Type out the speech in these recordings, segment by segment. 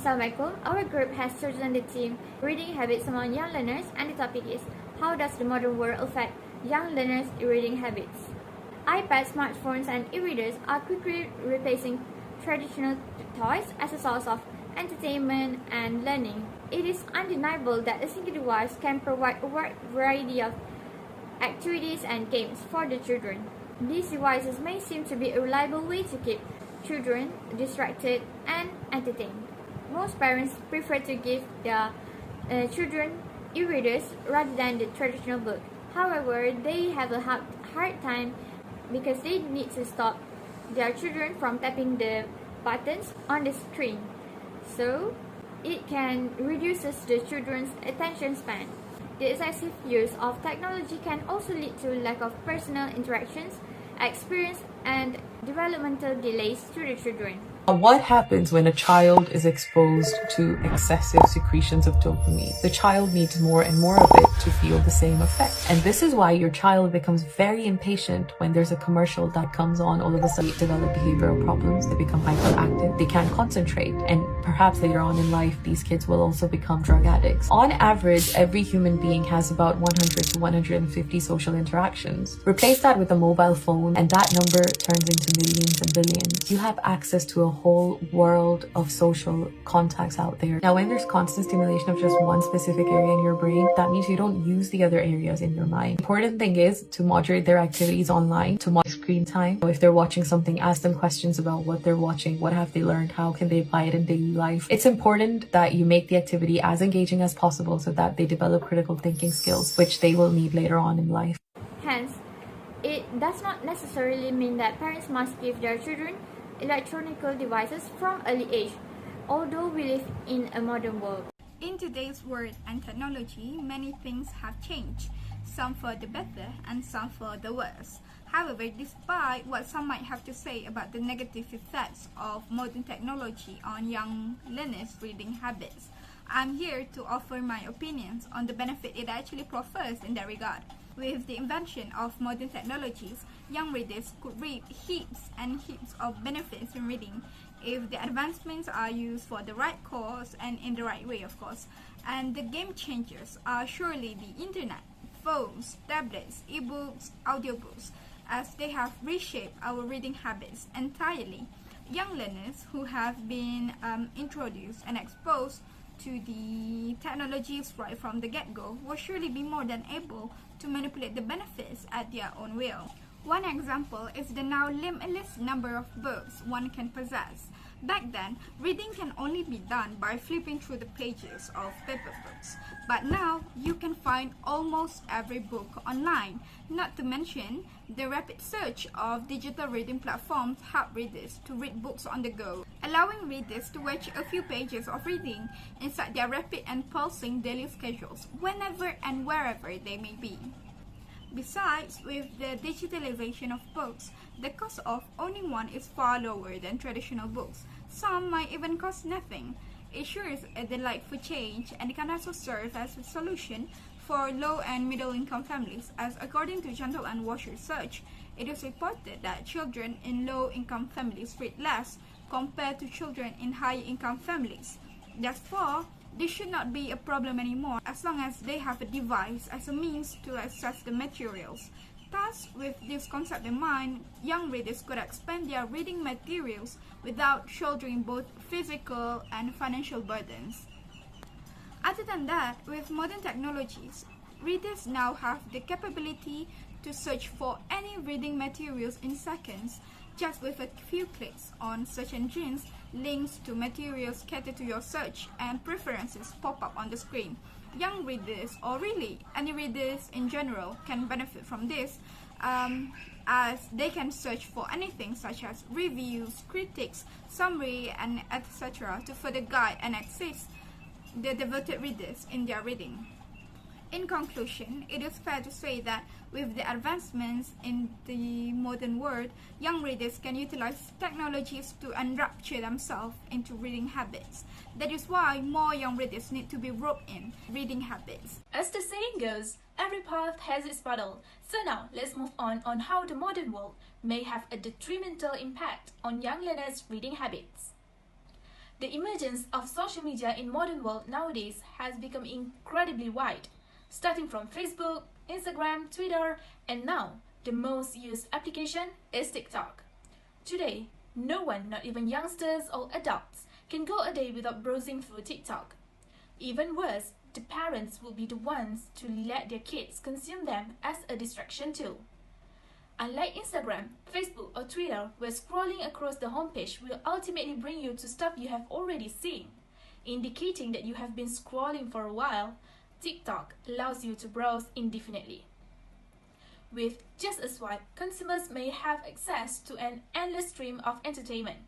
Assalamualaikum. Our group has chosen the theme Reading Habits Among Young Learners, and the topic is How does the modern world affect young learners' reading habits? iPads, smartphones, and e-readers are quickly replacing traditional toys as a source of entertainment and learning. It is undeniable that a single device can provide a wide variety of activities and games for the children. These devices may seem to be a reliable way to keep children distracted and entertained. Most parents prefer to give their children e-readers rather than the traditional book. However, they have a hard time because they need to stop their children from tapping the buttons on the screen. So, it can reduce the children's attention span. The excessive use of technology can also lead to lack of personal interactions, experience, and developmental delays to the children. What happens when a child is exposed to excessive secretions of dopamine? The child needs more and more of it to feel the same effect. And this is why your child becomes very impatient when there's a commercial that comes on. All of a sudden, they develop behavioral problems, they become hyperactive, they can't concentrate, and perhaps later on in life, these kids will also become drug addicts. On average, every human being has about 100 to 150 social interactions. Replace that with a mobile phone, and that number turns into millions and billions. You have access to a whole world of social contacts out there. Now, when there's constant stimulation of just one specific area in your brain, that means you don't use the other areas in your mind. Important thing is to moderate their activities online, to monitor screen time. If they're watching something, ask them questions about what they're watching, what have they learned, how can they apply it in daily life. It's important that you make the activity as engaging as possible so that they develop critical thinking skills, which they will need later on in life. Hence, it does not necessarily mean that parents must give their children electronic devices from early age, although we live in a modern world. In today's world and technology, many things have changed, some for the better and some for the worse. However, despite what some might have to say about the negative effects of modern technology on young learners' reading habits, I'm here to offer my opinions on the benefit it actually proffers in that regard. With the invention of modern technologies, young readers could reap heaps and heaps of benefits in reading if the advancements are used for the right cause and in the right way, of course. And the game changers are surely the internet, phones, tablets, ebooks, audiobooks, as they have reshaped our reading habits entirely. Young learners who have been introduced and exposed to the technologies right from the get-go will surely be more than able to manipulate the benefits at their own will. One example is the now limitless number of books one can possess. Back then, reading can only be done by flipping through the pages of paper books. But now, you can find almost every book online. Not to mention, the rapid search of digital reading platforms help readers to read books on the go, allowing readers to watch a few pages of reading inside their rapid and pulsing daily schedules, whenever and wherever they may be. Besides, with the digitalization of books, the cost of owning one is far lower than traditional books. Some might even cost nothing. It sure is a delightful change, and it can also serve as a solution for low and middle income families, as according to Gentle and Wash research, it is reported that children in low income families read less compared to children in high income families. Therefore, this should not be a problem anymore as long as they have a device as a means to access the materials. Thus, with this concept in mind, young readers could expand their reading materials without shouldering both physical and financial burdens. Other than that, with modern technologies, readers now have the capability to search for any reading materials in seconds. Just with a few clicks on search engines, links to materials cater to your search and preferences pop up on the screen. Young readers, or really any readers in general, can benefit from this as they can search for anything such as reviews, critics, summary, and etc. to further guide and assist the devoted readers in their reading. In conclusion, it is fair to say that with the advancements in the modern world, young readers can utilize technologies to enrapture themselves into reading habits. That is why more young readers need to be roped in reading habits. As the saying goes, every path has its battle. So now, let's move on how the modern world may have a detrimental impact on young learners' reading habits. The emergence of social media in modern world nowadays has become incredibly wide, starting from Facebook, Instagram, Twitter, and now the most used application is TikTok. Today, no one, not even youngsters or adults, can go a day without browsing through TikTok. Even worse, the parents will be the ones to let their kids consume them as a distraction tool. Unlike Instagram, Facebook or Twitter, where scrolling across the homepage will ultimately bring you to stuff you have already seen, indicating that you have been scrolling for a while, TikTok allows you to browse indefinitely. With just a swipe, consumers may have access to an endless stream of entertainment.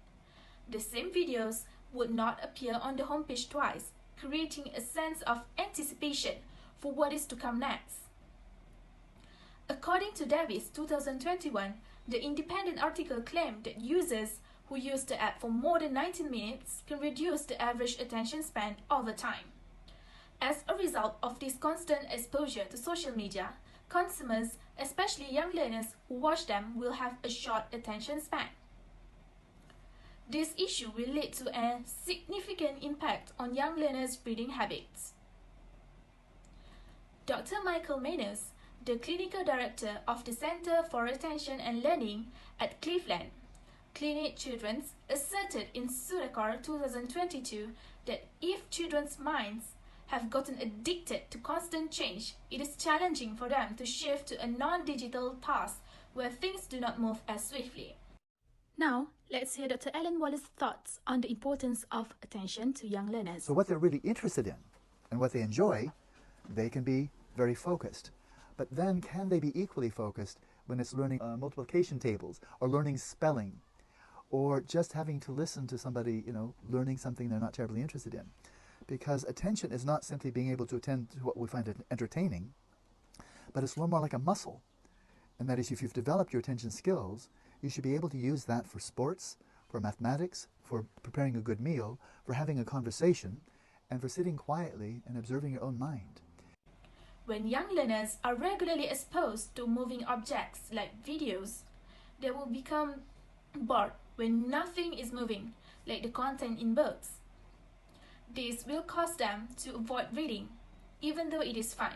The same videos would not appear on the homepage twice, creating a sense of anticipation for what is to come next. According to Davis 2021, the independent article claimed that users who use the app for more than 19 minutes can reduce the average attention span over time. As a result of this constant exposure to social media, consumers, especially young learners who watch them, will have a short attention span. This issue will lead to a significant impact on young learners' reading habits. Dr. Michael Manos, the clinical director of the Center for Attention and Learning at Cleveland Clinic Children's, asserted in Sudakar 2022 that if children's minds have gotten addicted to constant change, it is challenging for them to shift to a non-digital task where things do not move as swiftly. Now, let's hear Dr. Ellen Waller's thoughts on the importance of attention to young learners. So what they're really interested in and what they enjoy, they can be very focused. But then can they be equally focused when it's learning multiplication tables or learning spelling or just having to listen to somebody, learning something they're not terribly interested in? Because attention is not simply being able to attend to what we find entertaining, but it's a little more like a muscle. And that is, if you've developed your attention skills, you should be able to use that for sports, for mathematics, for preparing a good meal, for having a conversation, and for sitting quietly and observing your own mind. When young learners are regularly exposed to moving objects like videos, they will become bored when nothing is moving, like the content in books. This will cause them to avoid reading, even though it is fun.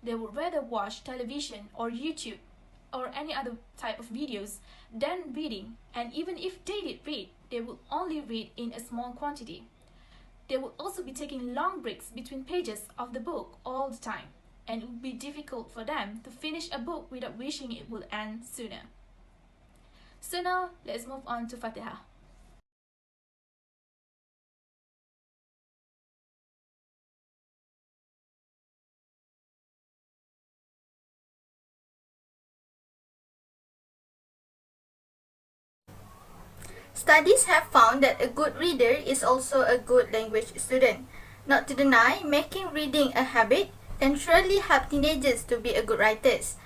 They would rather watch television or YouTube or any other type of videos than reading, and even if they did read, they would only read in a small quantity. They would also be taking long breaks between pages of the book all the time, and it would be difficult for them to finish a book without wishing it would end sooner. So now, let's move on to FATIHAH. Studies have found that a good reader is also a good language student. Not to deny, making reading a habit can surely help teenagers to be a good writers.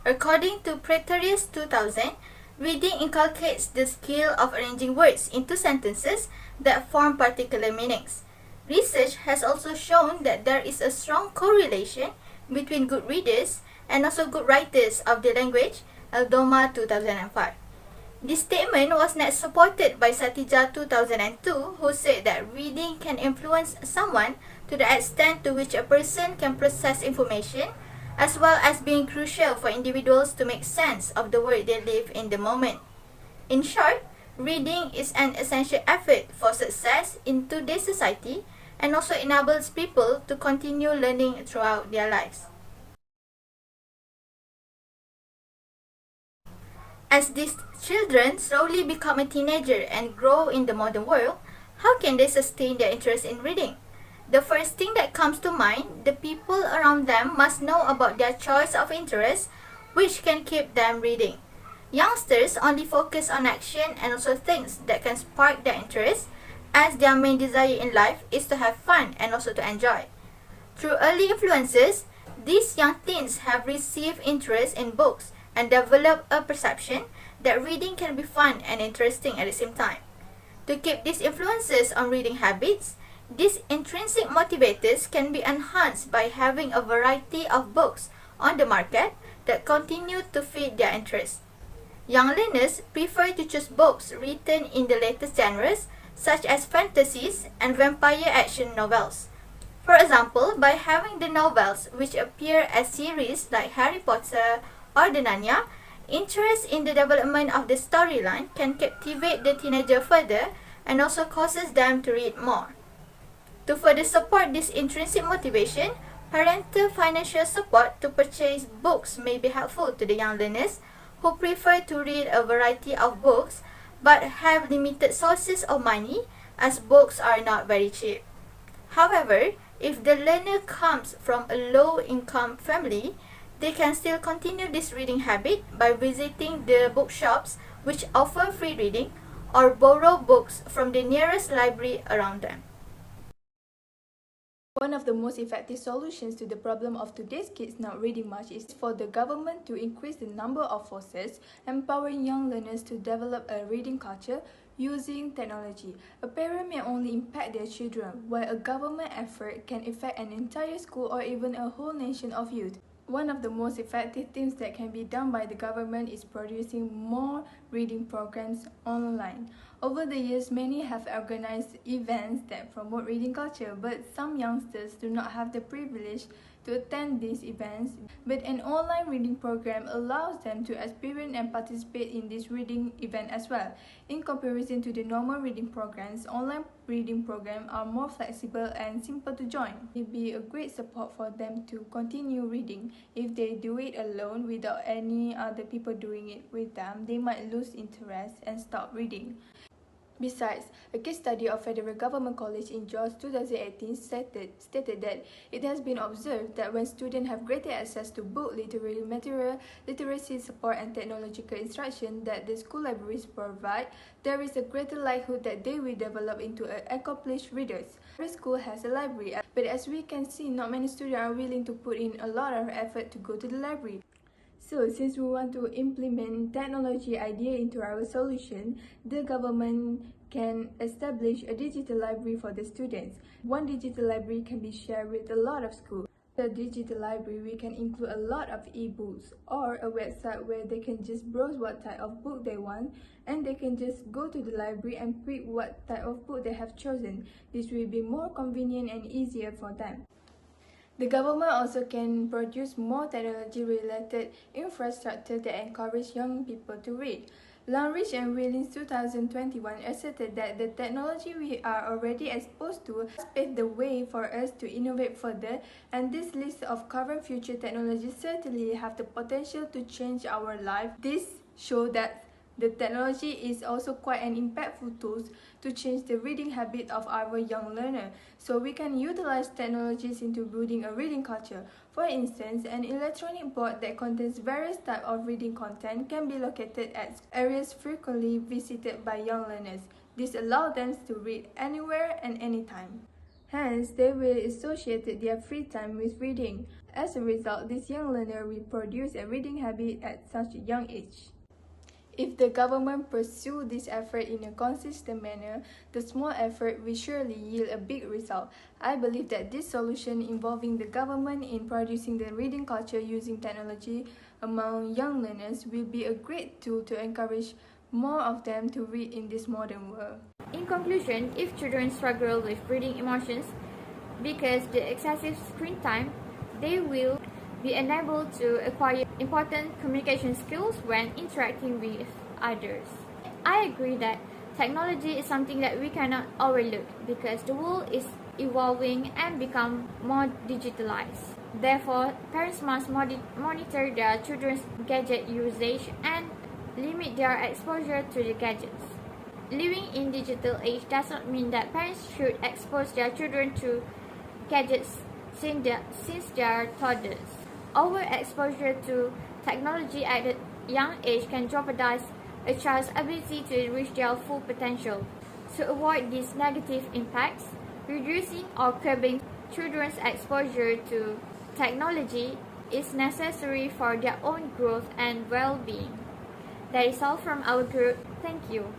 According to Pretorius 2000, reading inculcates the skill of arranging words into sentences that form particular meanings. Research has also shown that there is a strong correlation between good readers and also good writers of the language, Aldoma 2005. This statement was next supported by Satija 2002, who said that reading can influence someone to the extent to which a person can process information, as well as being crucial for individuals to make sense of the world they live in the moment. In short, reading is an essential effort for success in today's society and also enables people to continue learning throughout their lives. As these children slowly become a teenager and grow in the modern world, how can they sustain their interest in reading? The first thing that comes to mind, the people around them must know about their choice of interest, which can keep them reading. Youngsters only focus on action and also things that can spark their interest, as their main desire in life is to have fun and also to enjoy. Through early influences, these young teens have received interest in books and develop a perception that reading can be fun and interesting at the same time. To keep these influences on reading habits, these intrinsic motivators can be enhanced by having a variety of books on the market that continue to feed their interest. Young learners prefer to choose books written in the latest genres such as fantasies and vampire action novels. For example, by having the novels which appear as series like Harry Potter or the Narnia, interest in the development of the storyline can captivate the teenager further and also causes them to read more. To further support this intrinsic motivation, parental financial support to purchase books may be helpful to the young learners who prefer to read a variety of books but have limited sources of money, as books are not very cheap. However, if the learner comes from a low-income family, they can still continue this reading habit by visiting the bookshops which offer free reading or borrow books from the nearest library around them. One of the most effective solutions to the problem of today's kids not reading much is for the government to increase the number of forces empowering young learners to develop a reading culture using technology. A parent may only impact their children, while a government effort can affect an entire school or even a whole nation of youth. One of the most effective things that can be done by the government is producing more reading programs online. Over the years, many have organized events that promote reading culture, but some youngsters do not have the privilege to attend these events. But an online reading program allows them to experience and participate in this reading event as well. In comparison to the normal reading programs, online reading programs are more flexible and simple to join. It will be a great support for them to continue reading. If they do it alone without any other people doing it with them, they might lose interest and stop reading. Besides, a case study of Federal Government College in Georgia 2018 stated that it has been observed that when students have greater access to book literary material, literacy support and technological instruction that the school libraries provide, there is a greater likelihood that they will develop into accomplished readers. Every school has a library, but as we can see, not many students are willing to put in a lot of effort to go to the library. So, since we want to implement technology idea into our solution, the government can establish a digital library for the students. One digital library can be shared with a lot of schools. The digital library, we can include a lot of e-books or a website where they can just browse what type of book they want, and they can just go to the library and pick what type of book they have chosen. This will be more convenient and easier for them. The government also can produce more technology-related infrastructure that encourage young people to read. Langridge and Williams 2021 asserted that the technology we are already exposed to has paved the way for us to innovate further, and this list of current future technologies certainly have the potential to change our life. This shows that the technology is also quite an impactful tool to change the reading habit of our young learner, so we can utilize technologies into building a reading culture. For instance, an electronic board that contains various types of reading content can be located at areas frequently visited by young learners. This allows them to read anywhere and anytime. Hence, they will associate their free time with reading. As a result, this young learner will produce a reading habit at such a young age. If the government pursues this effort in a consistent manner, the small effort will surely yield a big result. I believe that this solution involving the government in producing the reading culture using technology among young learners will be a great tool to encourage more of them to read in this modern world. In conclusion, if children struggle with reading emotions because the excessive screen time, they will be unable to acquire important communication skills when interacting with others. I agree that technology is something that we cannot overlook because the world is evolving and become more digitalized. Therefore, parents must monitor their children's gadget usage and limit their exposure to the gadgets. Living in digital age does not mean that parents should expose their children to gadgets since they are toddlers. Overexposure to technology at a young age can jeopardize a child's ability to reach their full potential. To avoid these negative impacts, reducing or curbing children's exposure to technology is necessary for their own growth and well-being. That is all from our group. Thank you.